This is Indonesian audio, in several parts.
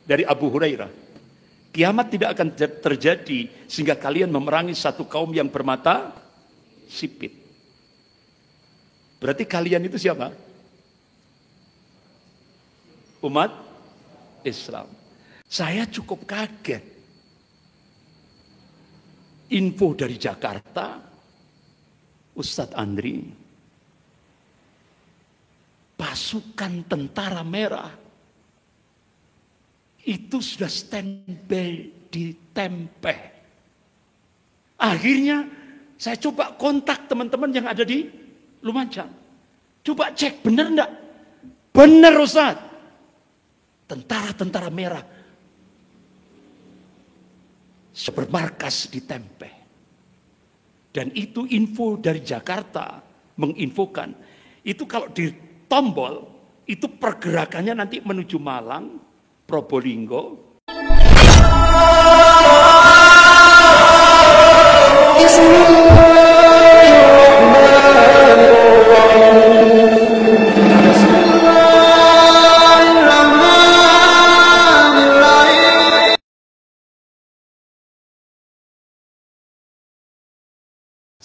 dari Abu Hurairah, kiamat tidak akan terjadi sehingga kalian memerangi satu kaum yang bermata sipit. Berarti kalian itu siapa? Umat Islam. Saya cukup kaget. Info dari Jakarta, Ustadz Andri, pasukan tentara merah itu sudah standby di Tempe. Akhirnya saya coba kontak teman-teman yang ada di Lumajang. Coba cek, benar enggak? Benar Ustadz. Tentara-tentara merah bermarkas di Tempe. Dan itu info dari Jakarta menginfokan. Itu kalau ditombol, itu pergerakannya nanti menuju Malang, Probolinggo.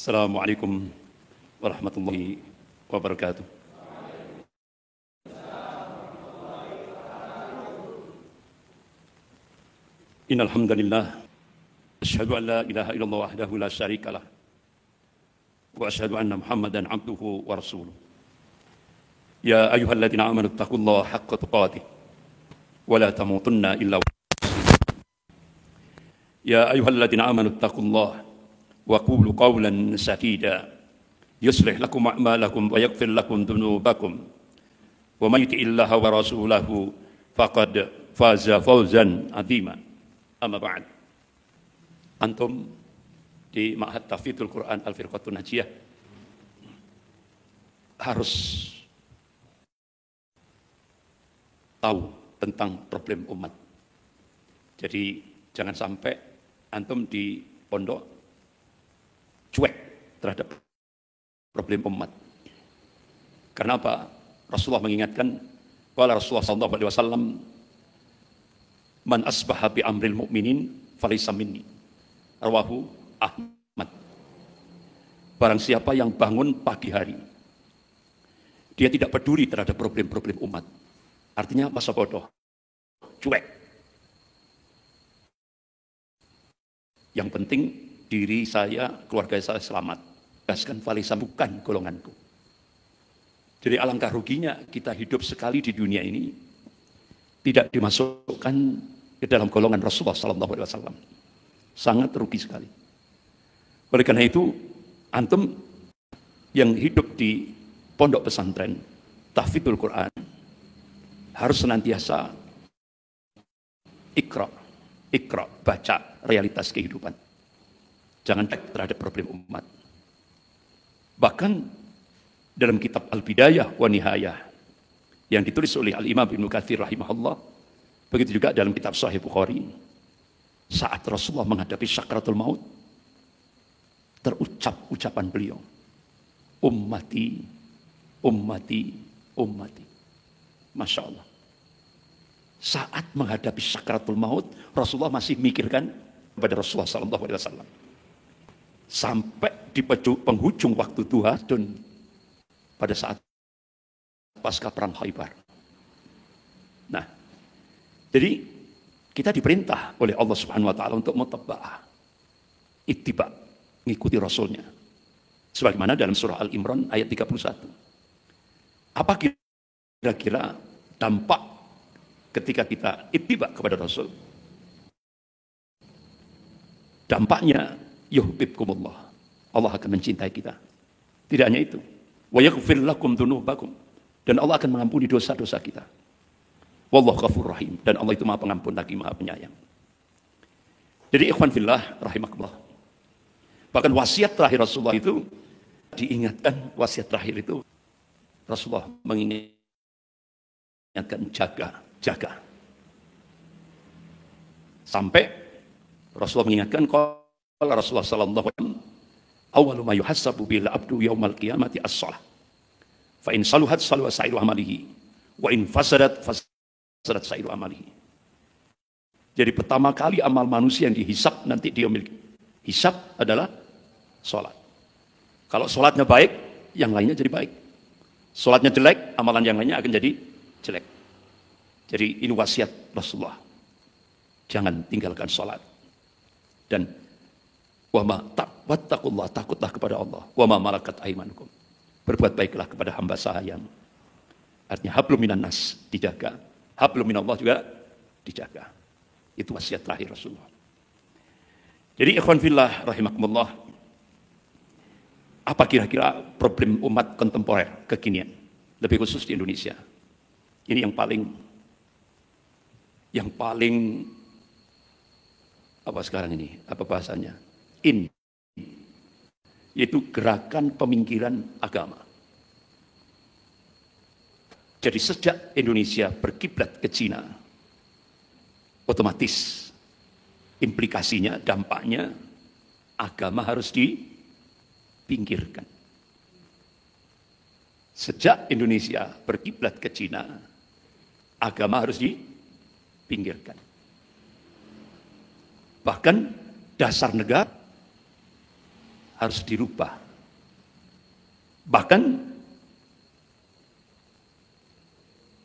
Assalamualaikum warahmatullahi wabarakatuh. Innal hamdalillah asyhadu an la ilaha illallah wahdahu la syarikalah wa asyhadu anna Muhammadan abduhu wa rasuluh. Ya ayyuhalladzina amanu taqullaha haqqa tuqatih wa la tamutunna illa wa Ya ayyuhalladzina amanu taqullaha wa qulu qawlan sadida yuslih lakum a'malakum wa yaghfir lakum dhunubakum wa may yuti'illaha wa rasulahu faqad faza fawzan 'azima. Amma ba'd. Antum di Ma'had Tahfidzul Quran Al-Firqatun Najiyah harus tahu tentang problem umat. Jadi jangan sampai antum di pondok cuek terhadap problem umat. Karena apa? Rasulullah mengingatkan, qala Rasulullah sallallahu alaihi wasallam, man asbaha bi amril mu'minin falaysa minni. Rawahu Ahmad. Barang siapa yang bangun pagi hari, dia tidak peduli terhadap problem-problem umat. Artinya masa bodoh, cuek. Yang penting diri saya, keluarga saya selamat. Gaskan falisa bukan golonganku. Jadi alangkah ruginya kita hidup sekali di dunia ini tidak dimasukkan ke dalam golongan Rasulullah SAW. Sangat rugi sekali. Oleh karena itu, antum yang hidup di pondok pesantren Tahfidzul Quran harus senantiasa ikra, baca realitas kehidupan. Jangan cek terhadap problem umat. Bahkan dalam kitab Al-Bidayah wa Nihayah yang ditulis oleh Al-Imam Ibnu Katsir rahimahullah, begitu juga dalam kitab Sahih Bukhari, saat Rasulullah menghadapi sakaratul maut, terucap ucapan beliau, ummati, ummati, ummati. Masya Allah. Saat menghadapi sakaratul maut, Rasulullah masih mikirkan kepada Rasulullah SAW. Sampai di penghujung waktu duha dan pada saat pasca perang Khaybar. Nah, jadi kita diperintah oleh Allah Subhanahu wa taala untuk mutaba'ah, ittiba, mengikuti Rasulnya. Sebagaimana dalam surah Al-Imran ayat 31. Apa kira-kira dampak ketika kita ittiba kepada Rasul? Dampaknya yuhibbukumullah. Allah akan mencintai kita. Tidak hanya itu. Wa yaghfir lakum dzunubakum. Dan Allah akan mengampuni dosa-dosa kita. Wallahu ghafurur rahim. Dan Allah itu Maha Pengampun lagi Maha Penyayang. Jadi ikhwan fillah rahimakumullah. Bahkan wasiat terakhir Rasulullah itu diingatkan, wasiat terakhir itu Rasulullah mengingatkan jaga. Sampai Rasulullah mengingatkan qala Rasulullah sallallahu alaihi wasallam, awwalu ma yuhassabu bil abdu yaumal qiyamati as-shalah. Fa in saluhat saluha sa'iru amalihi wa in fasadat sa'iru amalihi. Jadi pertama kali amal manusia yang dihisap nanti dia miliki. Hisap adalah sholat. Kalau sholatnya baik, yang lainnya jadi baik. Sholatnya jelek, amalan yang lainnya akan jadi jelek. Jadi ini wasiat Rasulullah. Jangan tinggalkan sholat. Dan wattaqullah, takutlah kepada Allah. Wa ma malakat aimanukum. Berbuat baiklah kepada hamba sahaya. Artinya hablum minan nas dijaga. Hablum minallah juga dijaga. Itu wasiat terakhir Rasulullah. Jadi ikhwan fillah rahimakumullah. Apa kira-kira problem umat kontemporer kekinian, lebih khusus di Indonesia? Ini yang paling apa sekarang ini? Apa bahasanya? Yaitu gerakan pemingkiran agama. Jadi sejak Indonesia berkiblat ke Cina, otomatis implikasinya, dampaknya agama harus dipinggirkan. Sejak Indonesia berkiblat ke Cina, agama harus dipinggirkan. Bahkan dasar negara harus dirubah. Bahkan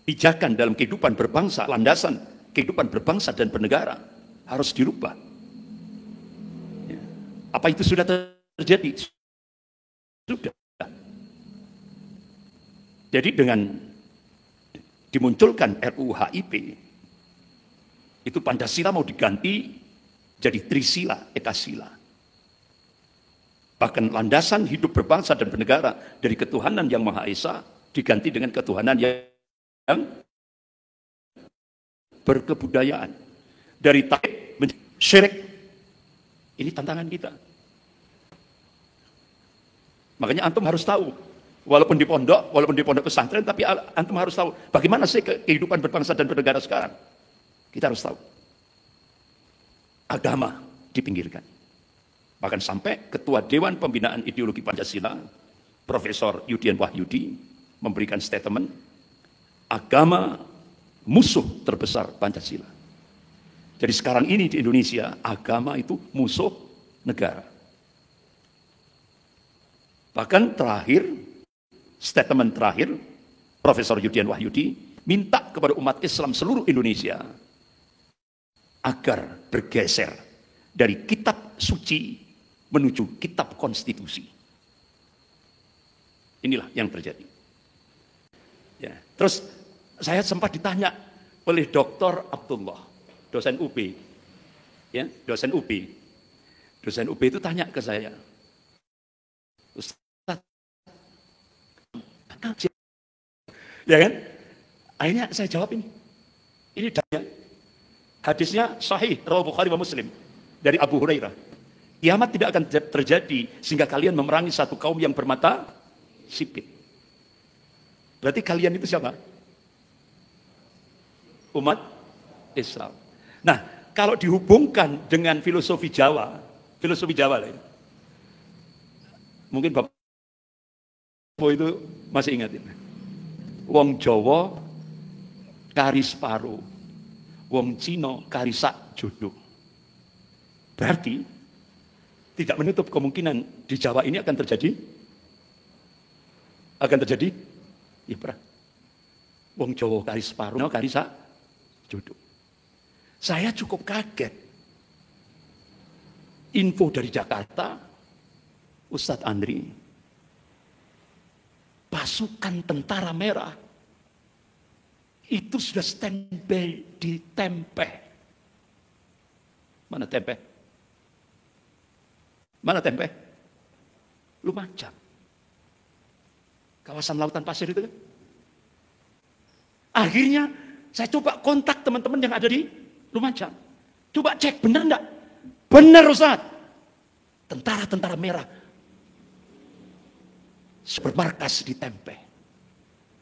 pijakan dalam kehidupan berbangsa, landasan kehidupan berbangsa dan bernegara harus dirubah. Ya. Apa itu sudah terjadi? Sudah. Jadi dengan dimunculkan RUU HIP, itu Pancasila mau diganti jadi Trisila, Ekasila. Bahkan landasan hidup berbangsa dan bernegara dari ketuhanan yang Maha Esa diganti dengan ketuhanan yang berkebudayaan. Dari tauhid menjadi syirik. Ini tantangan kita. Makanya antum harus tahu, walaupun di pondok pesantren, tapi antum harus tahu bagaimana sih kehidupan berbangsa dan bernegara sekarang. Kita harus tahu. Agama dipinggirkan. Bahkan sampai Ketua Dewan Pembinaan Ideologi Pancasila, Profesor Yudian Wahyudi, memberikan statement, agama musuh terbesar Pancasila. Jadi sekarang ini di Indonesia, agama itu musuh negara. Bahkan statement terakhir, Profesor Yudian Wahyudi, minta kepada umat Islam seluruh Indonesia, agar bergeser dari kitab suci menuju kitab konstitusi. Inilah yang terjadi. Ya. Terus saya sempat ditanya oleh Dr. Abdullah, dosen UB. Ya, dosen UB. Dosen UB itu tanya ke saya, Ustaz, ya kan? Akhirnya saya jawab ini. Ini hadisnya sahih, riwayat Bukhari wa Muslim dari Abu Hurairah. Kiamat tidak akan terjadi sehingga kalian memerangi satu kaum yang bermata sipit. Berarti kalian itu siapa? Umat Islam. Nah, kalau dihubungkan dengan filosofi Jawa lah ya. Mungkin Bapak itu masih ingat ini. Wong Jawa kari separo, wong Cina kari sak jodoh. Berarti tidak menutup kemungkinan di Jawa ini akan terjadi ibrah. Wong Jawa kari separo, kari sak jodoh. Saya cukup kaget. Info dari Jakarta, Ustadz Andri, pasukan tentara merah itu sudah standby di Tempeh. Mana Tempeh? Mana Tempeh? Lumajang. Kawasan lautan pasir itu kan. Akhirnya saya coba kontak teman-teman yang ada di Lumajang. Coba cek, benar enggak? Benar Ustaz. Tentara-tentara merah bermarkas di Tempeh.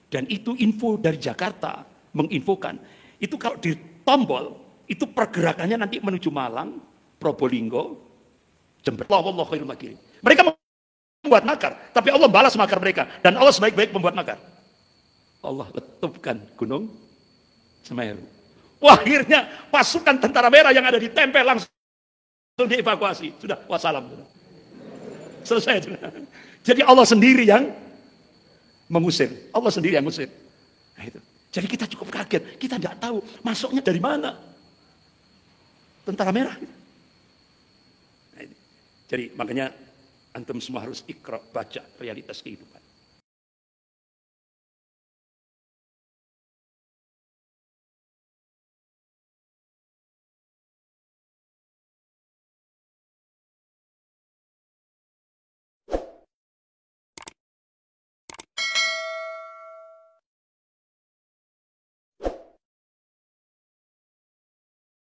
Dan itu info dari Jakarta menginfokan. Itu kalau ditombol, itu pergerakannya nanti menuju Malang, Probolinggo, Jember. Wallahu khairul makirin. Mereka membuat makar, tapi Allah balas makar mereka. Dan Allah sebaik-baik membuat makar. Allah letupkan gunung Semeru. Wah, akhirnya pasukan tentara merah yang ada di Tempe langsung dievakuasi. Sudah, wassalam. Selesai. Jadi Allah sendiri yang mengusir. Allah sendiri yang mengusir. Nah, itu. Jadi kita cukup kaget. Kita tidak tahu masuknya dari mana. Tentara merah. Nah, jadi makanya antum semua harus ikra, baca realitas kehidupan.